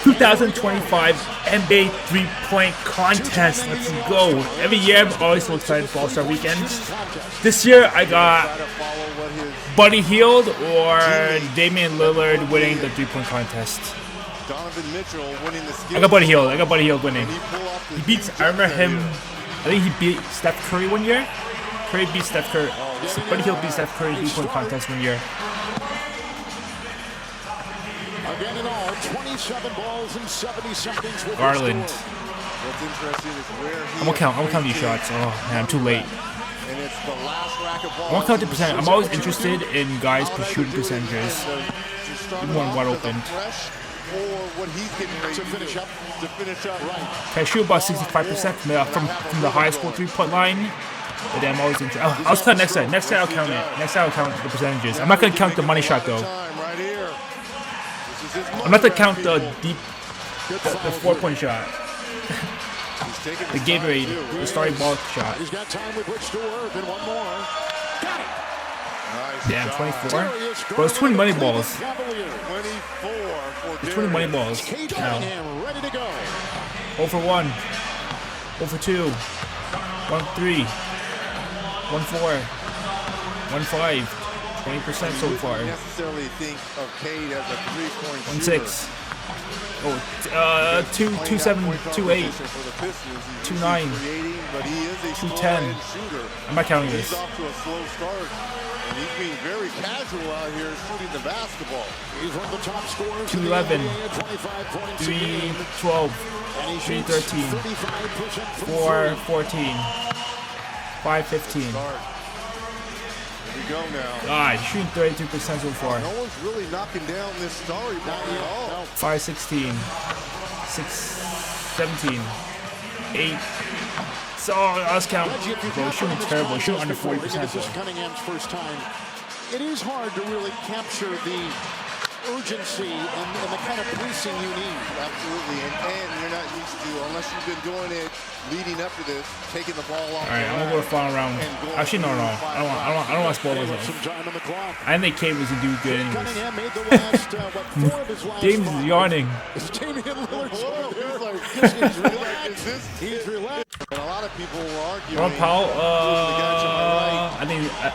2025 NBA three-point contest. Let's go. Every year I'm always so excited for All-Star Weekend. This year I got Buddy Hield or Damian Lillard winning the three-point contest. I got Buddy Hield winning. He beats, I remember him, I think he beat Steph Curry one year. Curry beat Steph Curry. Buddy Hield beat Steph Curry three-point contest one year. Again in all, 27 balls in 70 seconds. Garland. What's interesting is where I'm gonna count these shots. Oh man, I'm too late. And it's the last rack of balls. I want to count the percent. I'm always interested in guys' shooting percentages. Even when wide open. Or what he's getting ready to finish up. Right. Can I shoot about 65% from the high school three-point line? But then I'm always interested. I'll count next time. Next time I'll count it. Next time I'll count the percentages. I'm not gonna count the money shot though. I'm not gonna count the deep, the 4-point shot. The Gatorade, the starry ball shot. He's got time with which to work and one more. Got it. Damn, 24? Bro, it's 20 money balls. 24 for It's 20 money balls. Now. Ready to go. 0 for 1. 0 for 2. 1 3. 1 4. 1 5. 20% so far. Necessarily think of Cade as a 3-point 1 6. Oh, 2 7 2 8 2 9 2 10. I'm not counting this. He's off to a slow start, and he's being very casual out here shooting the basketball. He's one of the top scorers. 2 11 3 12 3 13 4 14 5 15. We go now. God, he's shooting 32% so far. No one's really knocking down this Starry ball at all. 5 16 6 17 8. So let's count. Bro, he's shooting terrible. He's shooting under 40%. This is Cunningham's first time. It is hard to really capture the urgency and the kind of pacing you need. Absolutely, and you're not used to, unless you've been doing it leading up to this, taking the ball off. All right, I'm gonna go to final round. Actually, no. I don't want to spoil myself. I think Cade was gonna do good anyways. Cunningham made the last, 4 of his last James is yawning. Damian Lillard's he's relaxed. And a lot of people were arguing. Ron Powell, I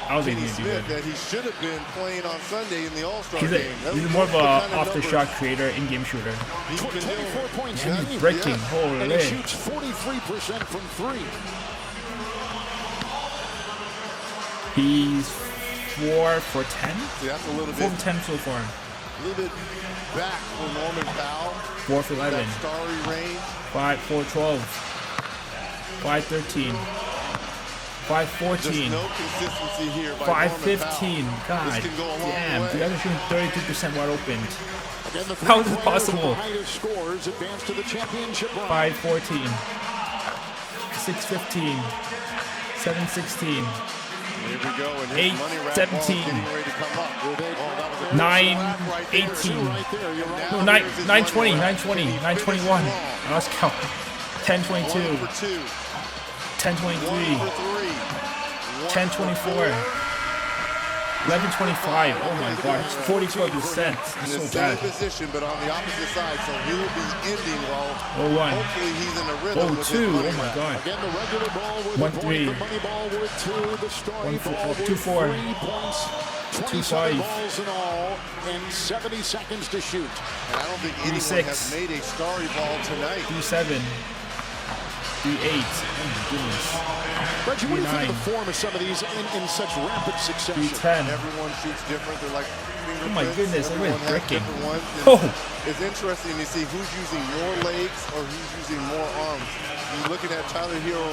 don't think Finney he's gonna do Smith good. that he should have been playing on Sunday in the All-Star He's game. more of a off-the-shot creator, in-game shooter. 24 points. And he's breaking. And Holy. he shoots 43% from 3. He's 4 for 10. See, that's a little 4 bit, for 10 so far. a little bit back for Norman Powell. 4 for 11. That starry range. 5 4 12. 5 13. 5 14. There's no consistency here by 5 Norman 15. Powell. God This can go a long damn. way. The other shooting 32% wide open. Again, the How is this 3 players possible? with the highest scores advance to the championship round. 5 14. 6 15. 7 16. Here we go, and his 8 money rack 17. ball getting ready to come up. Oh, that was a 9 slap right there. 18. Right there, you're right. No, 9 20. 9 20. 9 21. Now let's count. 10 22. 1 for 2. 10 1 23. for 3. 10 24. 11 25. Oh my god. It's 44%. In That's the so same bad. position, but on the opposite side, so he will be ending well. Oh 1. Hopefully he's in a rhythm Oh with 2. his money Oh my rack. god. Again, the regular ball with 1 a point, 3. the money ball with 2, the starry 1 4. ball with 2 4. 3 points, 2 27 5. balls in all, and 70 seconds to shoot. And I don't think anyone 6. has made a starry ball tonight. 3 7. 3 8. Oh my goodness. Reggie, what do you think of 9. the form of some of these in such rapid 3 succession? 10. Everyone shoots different. They're like Oh my fingerprints. goodness. Everyone Everybody's has breaking. different ones. And Oh. It's interesting to see who's using more legs or who's using more arms. You're looking at Tyler Hero.